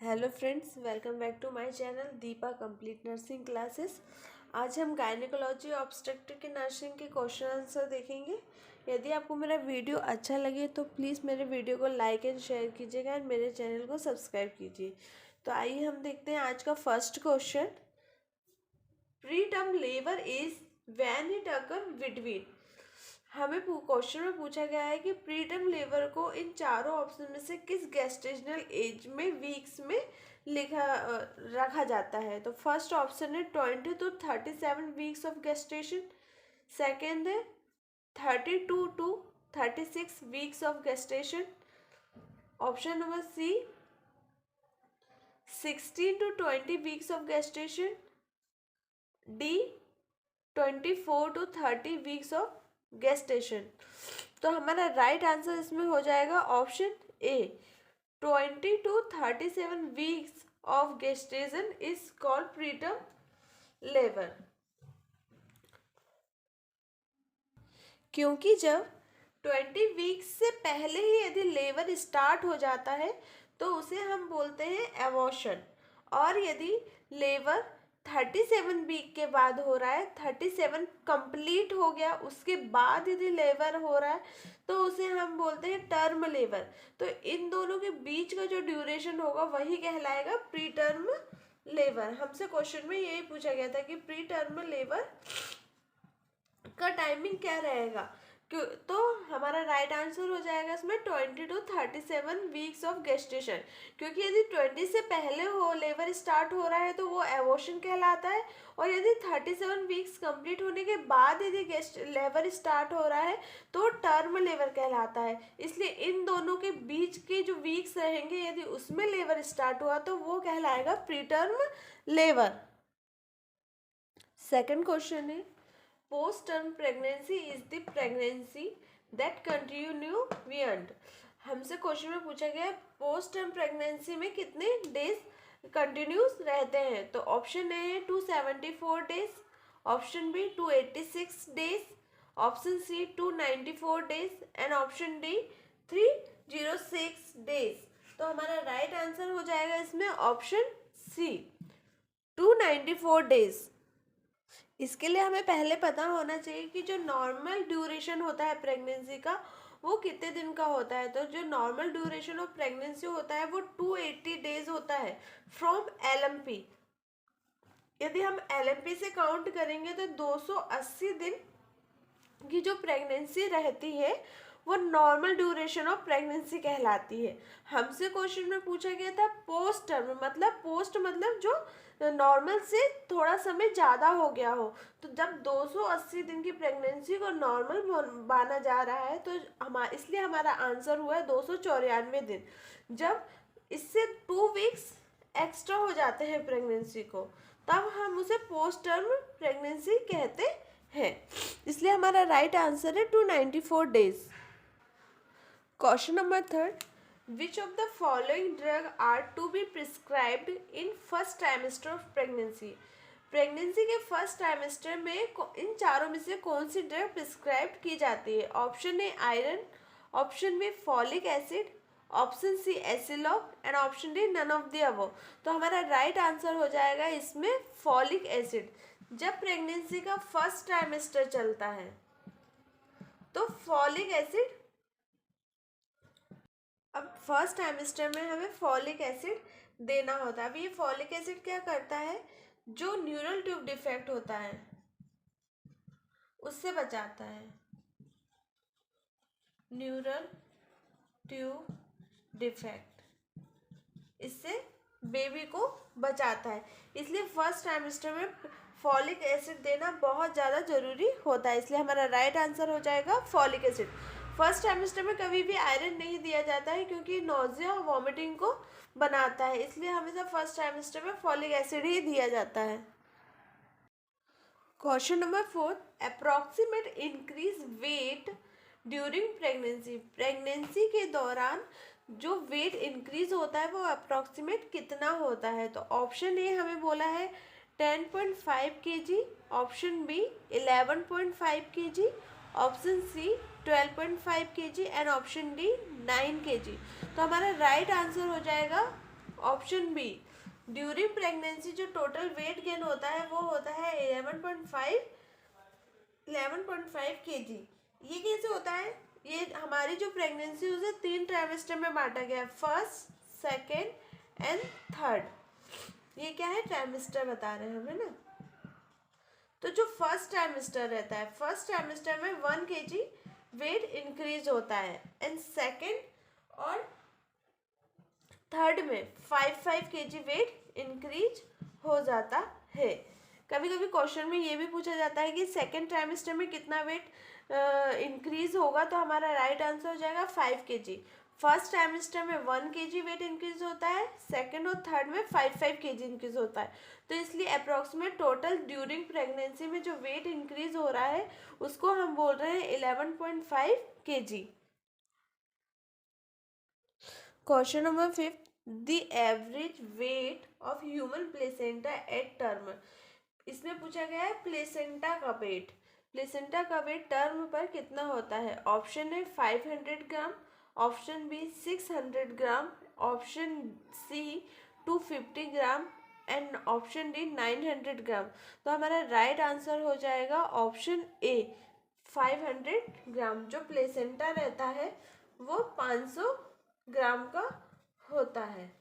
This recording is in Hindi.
Hello friends, welcome back to my channel Deepa complete nursing classes. आज हम गायनेकोलॉजी ऑब्स्टेट्रिक की नर्सिंग के क्वेश्चन आंसर देखेंगे। यदि आपको मेरा वीडियो अच्छा लगे तो प्लीज़ मेरे वीडियो को लाइक एंड शेयर कीजिएगा एंड मेरे चैनल को सब्सक्राइब कीजिए। तो आइए हम देखते हैं आज का first question. Pre term labour is when it occur between. हमें क्वेश्चन में पूछा गया है कि प्रीटर्म लेबर को इन चारों ऑप्शन में से किस गेस्टेशनल एज में वीक्स में रखा जाता है। तो फर्स्ट ऑप्शन है 20 to 37 weeks of gestation. Second है 32 to 36 weeks of gestation. Option number C 16 to 20 weeks of gestation. D 24 to 30 weeks of gestation. तो हमारा राइट आंसर इसमें हो जाएगा option A 20 to 37 weeks of gestation is called preterm labour. क्योंकि जब 20 वीक्स से पहले ही यदि लेबर स्टार्ट हो जाता है तो उसे हम बोलते हैं एबॉर्शन। और यदि लेबर 37 वीक के बाद हो रहा है, 37 कंप्लीट हो गया उसके बाद यदि लेबर हो रहा है तो उसे हम बोलते हैं टर्म लेबर। तो इन दोनों के बीच का जो ड्यूरेशन होगा वही कहलाएगा प्री टर्म लेबर। हमसे क्वेश्चन में यही पूछा गया था कि प्री टर्म लेबर का टाइमिंग क्या रहेगा। क्यों, तो हमारा राइट आंसर हो जाएगा इसमें 20 to 37 वीक्स ऑफ गेस्टेशन। क्योंकि यदि 20 से पहले हो लेबर स्टार्ट हो रहा है तो वो एबॉर्शन कहलाता है, और यदि 37 वीक्स कंप्लीट होने के बाद यदि लेबर स्टार्ट हो रहा है तो टर्म लेबर कहलाता है। इसलिए इन दोनों के बीच के जो वीक्स रहेंगे यदि उसमें लेबर स्टार्ट हुआ तो वो कहलाएगा pre term labour. Second question है post term pregnancy is the pregnancy that continue beyond. हमसे क्वेश्चन में पूछा गया पोस्ट टर्म प्रेगनेंसी में कितने डेज कंटिन्यूस रहते हैं। तो ऑप्शन ए है 274 days, option B 286 days, option C 294 days and option D 306 days. तो हमारा राइट आंसर हो जाएगा इसमें ऑप्शन सी 294 डेज। इसके लिए हमें पहले पता होना चाहिए कि जो नॉर्मल ड्यूरेशन होता है प्रेगनेंसी का वो कितने दिन का होता है। तो जो नॉर्मल ड्यूरेशन ऑफ प्रेगनेंसी होता है वो 280 डेज होता है फ्रॉम एलएमपी। यदि हम एलएमपी से काउंट करेंगे तो 280 दिन की जो प्रेगनेंसी रहती है वो नॉर्मल ड्यूरेशन ऑफ प्रेगनेंसी कहलाती है। हमसे क्वेश्चन में पूछा गया था पोस्ट टर्म, मतलब पोस्ट मतलब जो नॉर्मल से थोड़ा समय ज़्यादा हो गया हो। तो जब 280 दिन की प्रेगनेंसी को नॉर्मल माना जा रहा है तो इसलिए हमारा आंसर हुआ है 294 दिन। जब इससे 2 वीक्स एक्स्ट्रा हो जाते हैं प्रेगनेंसी को तब हम उसे पोस्ट टर्म प्रेगनेंसी कहते हैं। इसलिए हमारा राइट आंसर है 294 days. Question number third, which of the following drug are to be prescribed in first trimester of pregnancy. Pregnancy के फर्स्ट ट्राइमेस्टर में इन चारों में से कौन सी ड्रग प्रिस्क्राइब की जाती है। Option A iron, option B folic acid, option C Acilok and option D none of the above. तो हमारा राइट आंसर हो जाएगा इसमें फॉलिक एसिड। जब प्रेगनेंसी का फर्स्ट ट्राइमेस्टर चलता है तो फॉलिक एसिड, अब फर्स्ट ट्राइमेस्टर में हमें फॉलिक एसिड देना होता है। अब ये फॉलिक एसिड क्या करता है, जो न्यूरल ट्यूब डिफेक्ट होता है उससे बचाता है, न्यूरल ट्यूब डिफेक्ट, इससे बेबी को बचाता है। इसलिए फर्स्ट ट्राइमेस्टर में फॉलिक एसिड देना बहुत ज़्यादा ज़रूरी होता है। इसलिए हमारा राइट आंसर हो जाएगा फॉलिक एसिड। फर्स्ट ट्राइमेस्टर में कभी भी आयरन नहीं दिया जाता है क्योंकि नोजिया और वॉमिटिंग को बनाता है। इसलिए हमेशा फर्स्ट ट्राइमेस्टर में फॉलिक एसिड ही दिया जाता है। Question number fourth, approximate increase weight during pregnancy. Pregnancy के दौरान जो वेट इंक्रीज होता है वो अप्रॉक्सीमेट कितना होता है। तो ऑप्शन ए हमें बोला है 10.5 kg, option B 11.5 kg, option C 12.5 kg and option D 9 kg। तो हमारा राइट आंसर हो जाएगा ऑप्शन बी, ड्यूरिंग प्रेगनेंसी जो टोटल वेट गेन होता है वो होता है 11.5 kg। ये कैसे होता है? ये हमारी जो प्रेगनेंसी उसे 3 ट्राइमेस्टर में बांटा गया है, फर्स्ट, सेकेंड एंड थर्ड। ये क्या है? ट्राइमेस्टर बता रहे हैं हमें ना। तो जो फर्स्ट ट्राइमेस्टर रहता है, फर्स्ट ट्राइमेस्टर में 1 kg वेट इंक्रीज होता है, एंड सेकेंड और थर्ड में 5 kg वेट इंक्रीज हो जाता है। कभी कभी क्वेश्चन में ये भी पूछा जाता है कि सेकेंड ट्राइमेस्टर में कितना वेट इंक्रीज होगा, तो हमारा राइट आंसर हो जाएगा 5 kg। फर्स्ट ट्राइमेस्टर में 1 kg वेट इंक्रीज होता है, सेकेंड और थर्ड में 5 kg इंक्रीज होता है। तो इसलिए अप्रोक्सीमेट टोटल ड्यूरिंग प्रेगनेंसी में जो वेट इंक्रीज हो रहा है उसको हम बोल रहे हैं 11.5 kg। Question number 5, the average weight of human placenta at term. इसमें पूछा गया है प्लेसेंटा का वेट। प्लेसेंटा का वेट टर्म पर कितना होता है? ऑप्शन है 500 gram, option B 600 gram, option C 250 gram and option D 900 gram. तो हमारा राइट आंसर हो जाएगा ऑप्शन ए 500 ग्राम। जो प्लेसेंटा रहता है वो 500 ग्राम का होता है।